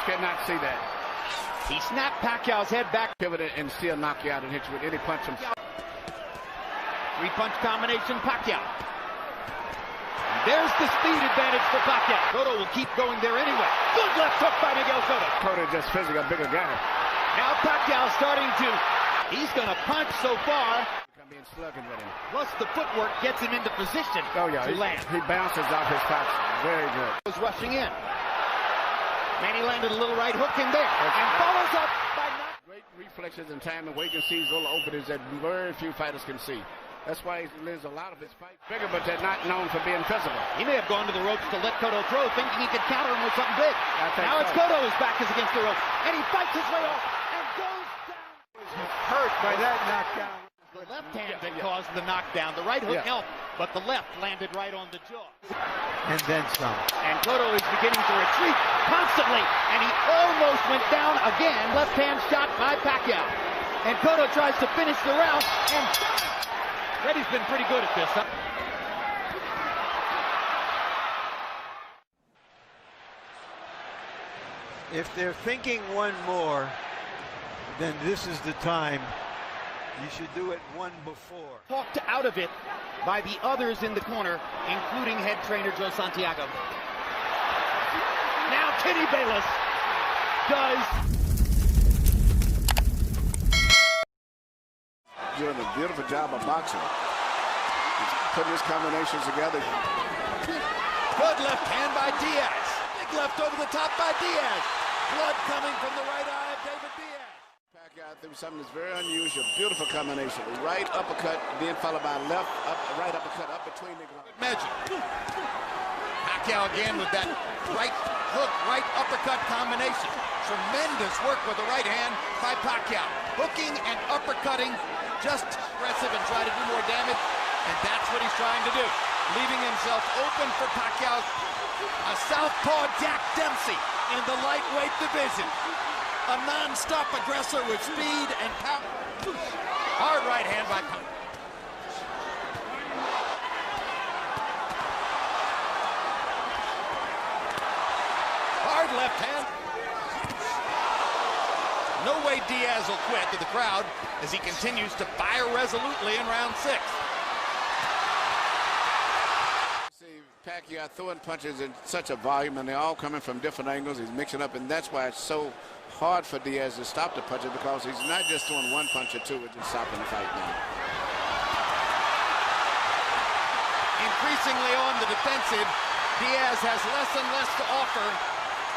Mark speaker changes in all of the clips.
Speaker 1: cannot see that.
Speaker 2: He snapped Pacquiao's head back.
Speaker 1: Pivot and still knock you out and hit you with any punch.
Speaker 2: Three-punch combination, Pacquiao. There's the speed advantage for Pacquiao. Cotto will keep going there anyway. Good left hook by Miguel Cotto.
Speaker 1: Cotto just physically a bigger guy.
Speaker 2: Now Pacquiao starting to, he's going to punch so far.
Speaker 1: Being slugging with him.
Speaker 2: Plus the footwork gets him into position to land.
Speaker 1: He bounces off his pops. Very good.
Speaker 2: Was rushing in. Manny landed a little right hook in there. And follows up by
Speaker 1: great reflexes and timing where he can see his little openings that very few fighters can see. That's why he lives a lot of his fights bigger, but they're not known for being physical.
Speaker 2: He may have gone to the ropes to let Cotto throw, thinking he could counter him with something big. Now it's Cotto whose back is against the ropes, and he fights his way off and goes down.
Speaker 1: He's hurt by that knockdown.
Speaker 2: The left hand that caused the knockdown. The right hook helped, but the left landed right on the jaw.
Speaker 3: And then some.
Speaker 2: And Cotto is beginning to retreat constantly, and he almost went down again. Left hand shot by Pacquiao. And Cotto tries to finish the round, and Reddy's been pretty good at this, huh?
Speaker 3: If they're thinking one more, then this is the time. You should do it one before.
Speaker 2: Talked out of it by the others in the corner, including head trainer Joe Santiago. Now Kenny Bayless does.
Speaker 1: Doing a beautiful job of boxing. He's putting his combinations together.
Speaker 2: Good left hand by Diaz. Big left over the top by Diaz. Blood coming from the right eye of David Diaz.
Speaker 1: Pacquiao threw something that's very unusual. Beautiful combination. Right uppercut, then followed by left, right uppercut up between the gloves.
Speaker 2: Measure. Pacquiao again with that right hook, right uppercut combination. Tremendous work with the right hand by Pacquiao. Hooking and uppercutting, just aggressive and try to do more damage, and that's what he's trying to do. Leaving himself open for Pacquiao. A southpaw Jack Dempsey in the lightweight division. A non-stop aggressor with speed and power. Hard right hand by Pacquiao. Hard left hand. No way Diaz will quit to the crowd as he continues to fire resolutely in round 6.
Speaker 1: See Pacquiao throwing punches in such a volume, and they're all coming from different angles. He's mixing up, and that's why it's so hard for Diaz to stop the punches, because he's not just throwing one punch or two, it's just stopping the fight now.
Speaker 2: Increasingly on the defensive, Diaz has less and less to offer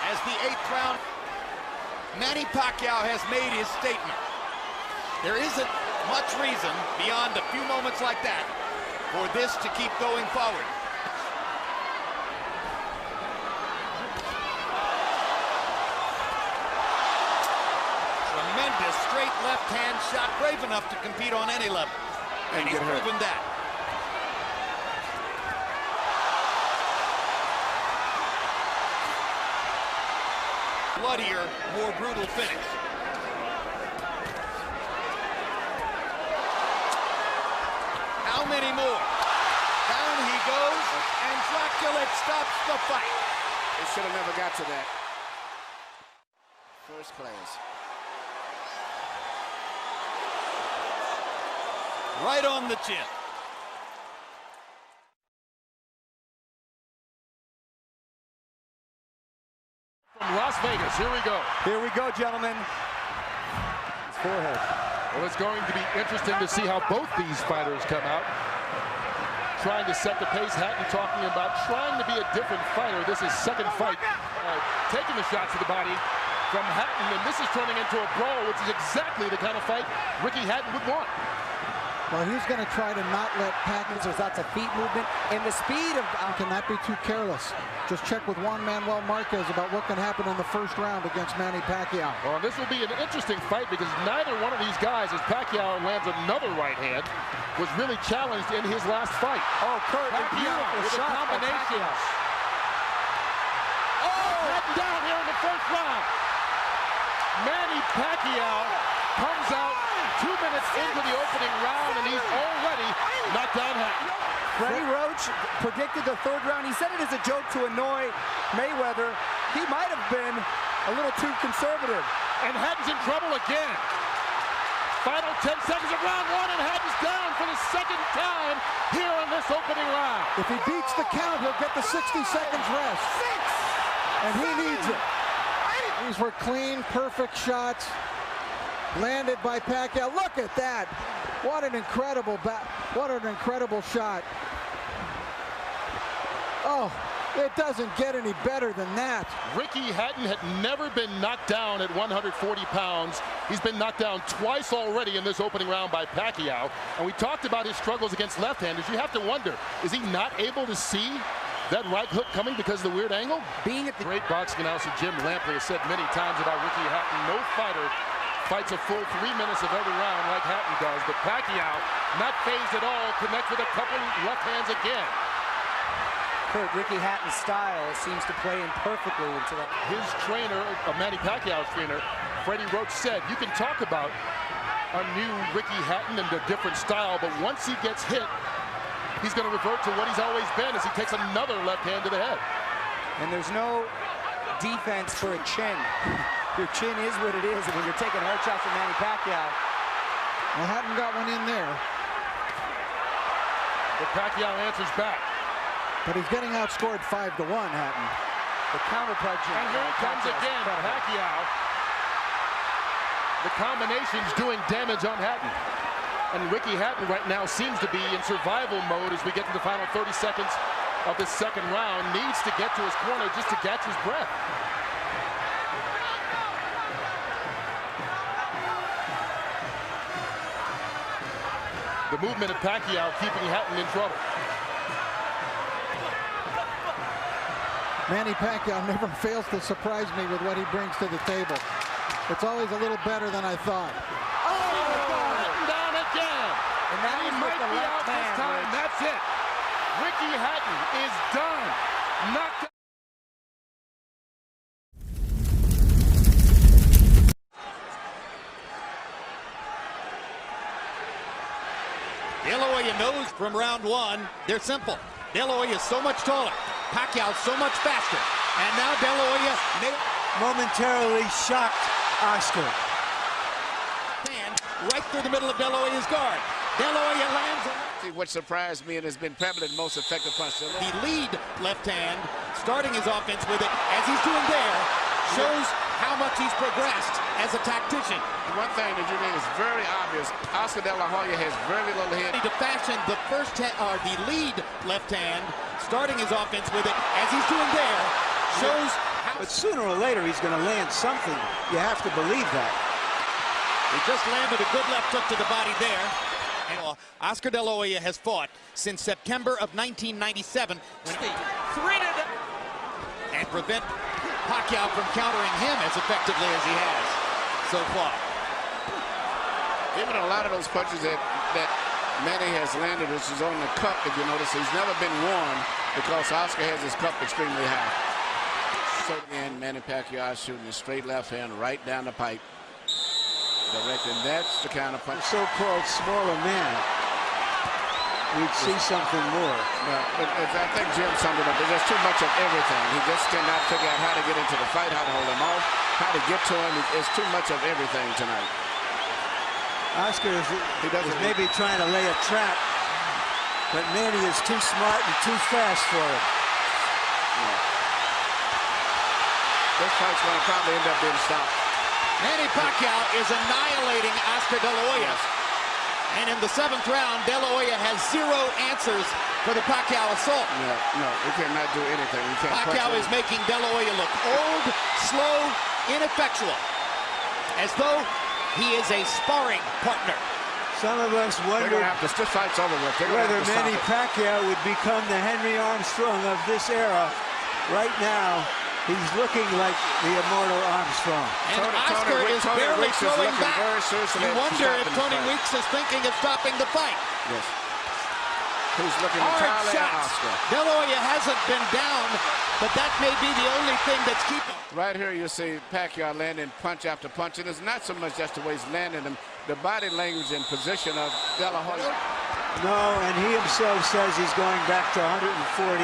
Speaker 2: as the 8th round. Manny Pacquiao has made his statement. There isn't much reason beyond a few moments like that for this to keep going forward. Tremendous straight left hand shot, brave enough to compete on any level. And he's proven that. Bloodier, more brutal finish. How many more? Down he goes, and Dracula stops the fight.
Speaker 1: They should have never got to that. First class.
Speaker 2: Right on the chin.
Speaker 4: From Las Vegas, here we go.
Speaker 3: Here we go, gentlemen. His forehead.
Speaker 4: Well, it's going to be interesting to see how both these fighters come out. Trying to set the pace. Hatton talking about trying to be a different fighter. This is second fight. Taking the shots to the body from Hatton, and this is turning into a brawl, which is exactly the kind of fight Ricky Hatton would want.
Speaker 5: Well, he's going to try to not let Pacquiao.
Speaker 6: There's lots of feet movement, and the speed of
Speaker 5: cannot be too careless. Just check with Juan Manuel Marquez about what can happen in the first round against Manny Pacquiao.
Speaker 4: Well, this will be an interesting fight because neither one of these guys, as Pacquiao lands another right hand, was really challenged in his last fight.
Speaker 3: Oh, Kurt,
Speaker 4: Pacquiao with a combination. Oh, Hatton down here in the first round. Manny Pacquiao comes out 2 minutes into the opening round, and he's already knocked down Hatton.
Speaker 6: Freddie Roach predicted the third round. He said it as a joke to annoy Mayweather. He might have been a little too conservative.
Speaker 4: And Hatton's in trouble again. Final 10 seconds of round one, and Hatton's down for the second time here in this opening round.
Speaker 5: If he beats the count, he'll get the 60 seconds rest. And he needs it. These were clean, perfect shots landed by Pacquiao. Look at that. What an incredible shot. Oh, it doesn't get any better than that.
Speaker 4: Ricky Hatton had never been knocked down at 140 pounds. He's been knocked down twice already in this opening round by Pacquiao. And we talked about his struggles against left-handers. You have to wonder, is he not able to see that right hook coming because of the weird angle?
Speaker 6: Being at the
Speaker 4: great boxing announcer Jim Lampley has said many times about Ricky Hatton, no fighter fights a full 3 minutes of every round like Hatton does. But Pacquiao, not phased at all, connects with a couple left hands again.
Speaker 6: Kurt, Ricky Hatton's style seems to play in perfectly into that.
Speaker 4: His trainer, Manny Pacquiao's trainer, Freddie Roach, said, you can talk about a new Ricky Hatton and a different style, but once he gets hit, he's going to revert to what he's always been as he takes another left hand to the head.
Speaker 6: And there's no defense for a chin. Your chin is what it is, and when you're taking hard shots from Manny Pacquiao.
Speaker 5: Well, Hatton got one in there.
Speaker 4: But Pacquiao answers back.
Speaker 5: But he's getting outscored 5-1, Hatton.
Speaker 6: The counterpunching.
Speaker 4: And here it comes again, Pacquiao. The combination's doing damage on Hatton. And Ricky Hatton right now seems to be in survival mode as we get to the final 30 seconds of the second round. Needs to get to his corner just to catch his breath. The movement of Pacquiao keeping Hatton in trouble.
Speaker 5: Manny Pacquiao never fails to surprise me with what he brings to the table. It's always a little better than I thought.
Speaker 4: Oh, Hatton down again.
Speaker 6: And that
Speaker 4: He
Speaker 6: was
Speaker 4: might
Speaker 6: with the
Speaker 4: be
Speaker 6: left
Speaker 4: out this
Speaker 6: hand,
Speaker 4: time.
Speaker 6: Rich.
Speaker 4: That's it. Ricky Hatton is done. Knocked out.
Speaker 2: De La Hoya knows from round one, they're simple. De La Hoya is so much taller. Pacquiao so much faster. And now De La Hoya
Speaker 3: Momentarily shocked Oscar.
Speaker 2: hand right through the middle of De La Hoya's guard. De La Hoya lands.
Speaker 1: See, what surprised me and has been probably the most effective punch.
Speaker 2: The lead left hand, starting his offense with it, as he's doing there, shows how much he's progressed as a tactician.
Speaker 1: One thing that you mean is very obvious. Oscar De La Hoya has very little hit.
Speaker 2: To fashion the the lead left hand, starting his offense with it, as he's doing there, shows how.
Speaker 3: But sooner or later, he's going to land something. You have to believe that.
Speaker 2: He just landed a good left hook to the body there. And Oscar De La Hoya has fought since September of 1997. And prevent Pacquiao from countering him as effectively as he has so far.
Speaker 1: Even a lot of those punches that Manny has landed, which is on the cup, if you notice, he's never been worn because Oscar has his cup extremely high. So again, Manny Pacquiao shooting a straight left hand right down the pipe. Direct, and that's the kind of punch.
Speaker 3: So-called smaller man. We'd see something more.
Speaker 1: But I think Jim summed it up. There's just too much of everything. He just cannot figure out how to get into the fight, how to hold him off, how to get to him. It's too much of everything tonight.
Speaker 3: Oscar is maybe trying to lay a trap, but Manny is too smart and too fast for him.
Speaker 1: This fight's going to probably end up being stopped.
Speaker 2: Manny Pacquiao is annihilating Oscar De La Hoya. And in the 7th round, De La Hoya has 0 answers for the Pacquiao assault.
Speaker 1: No, he cannot do anything. He can't
Speaker 2: Pacquiao is making De La Hoya look old, slow, ineffectual, as though he is a sparring partner.
Speaker 3: Some of us
Speaker 1: They're going
Speaker 3: wonder
Speaker 1: to have to, this fight's over with.
Speaker 3: whether Manny Pacquiao would become the Henry Armstrong of this era. Right now, he's looking like the immortal Armstrong.
Speaker 2: And Oscar is barely slowing back. You wonder if Tony
Speaker 1: Weeks
Speaker 2: Weeks is thinking of stopping the fight.
Speaker 1: Yes. He's looking
Speaker 2: Hard
Speaker 1: entirely at
Speaker 2: shots.
Speaker 1: Oscar.
Speaker 2: De La Hoya hasn't been down, but that may be the only thing that's keeping.
Speaker 1: Right here you see Pacquiao landing punch after punch. And it's not so much just the way he's landing them, the body language and position of De La Hoya.
Speaker 3: No, and he himself says he's going back to 140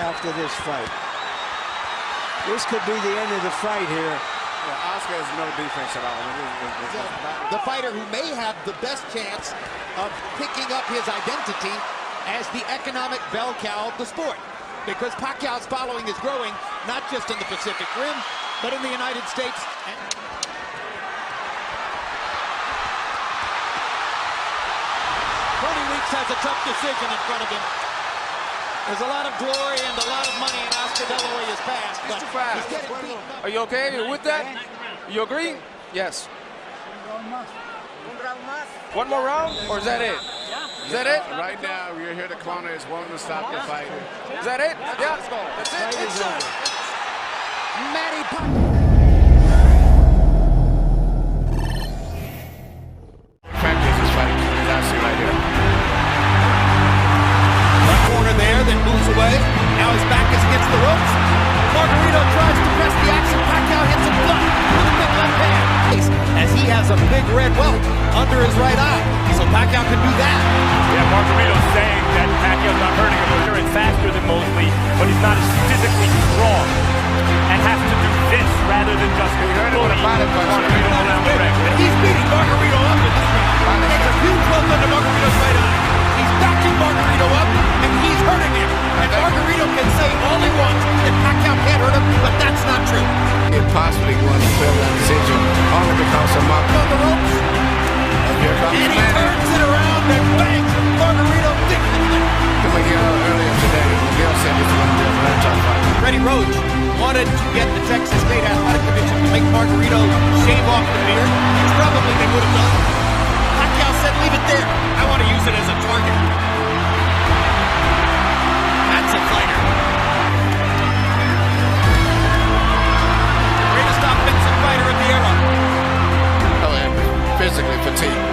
Speaker 3: after this fight. This could be the end of the fight here.
Speaker 1: Yeah, Oscar has no defense at all.
Speaker 2: The fighter who may have the best chance of picking up his identity as the economic bell cow of the sport. Because Pacquiao's following is growing, not just in the Pacific Rim, but in the United States. 20 weeks has a tough decision in front of him. There's a lot of glory and a lot of money in Oscar De La Hoya's past, but he's getting beaten up.
Speaker 7: Are you okay? You with that? You agree? Yes. One more round, or is that it? Is that it?
Speaker 1: Right now, you're here. The corner is wanting to stop the fight.
Speaker 7: Is that it? Yeah. That's it. It's over.
Speaker 2: Manny Pacquiao.
Speaker 1: Practice is fighting. That's it right here.
Speaker 2: Left corner there, then moves away. Now his back is against the ropes. Margarito tries to press the action. Pacquiao hits him flush with a big left hand. As he has a big red welt under his right eye. So Pacquiao can do that.
Speaker 8: Yeah, Margarito's saying that Pacquiao's not hurting him. He's and faster than Mosley, but he's not as physically strong and has to do this rather than just bully Margarito around the ring.
Speaker 2: He's beating Margarito up in this round. Takes a huge welt under Margarito's right eye. He's backing Margarito up, and he's hurting him. And Margarito can say all he wants that Pacquiao can't hurt him, but that's not true.
Speaker 1: It possibly going to fill that decision only because of Mark
Speaker 2: On the ropes,
Speaker 1: and here comes
Speaker 2: and he
Speaker 1: Manny.
Speaker 2: turns it around and bangs Margarito viciously.
Speaker 1: Miguel earlier today, Miguel said this was going to be a very tough fight.
Speaker 2: Freddie Roach wanted to get the Texas State Athletic Commission to make Margarito shave off the beard, which probably they would have done. Pacquiao said, leave it there. I want to use it as a target. That's a fighter. Greatest offensive fighter of the era.
Speaker 1: Oh, and physically fatigued.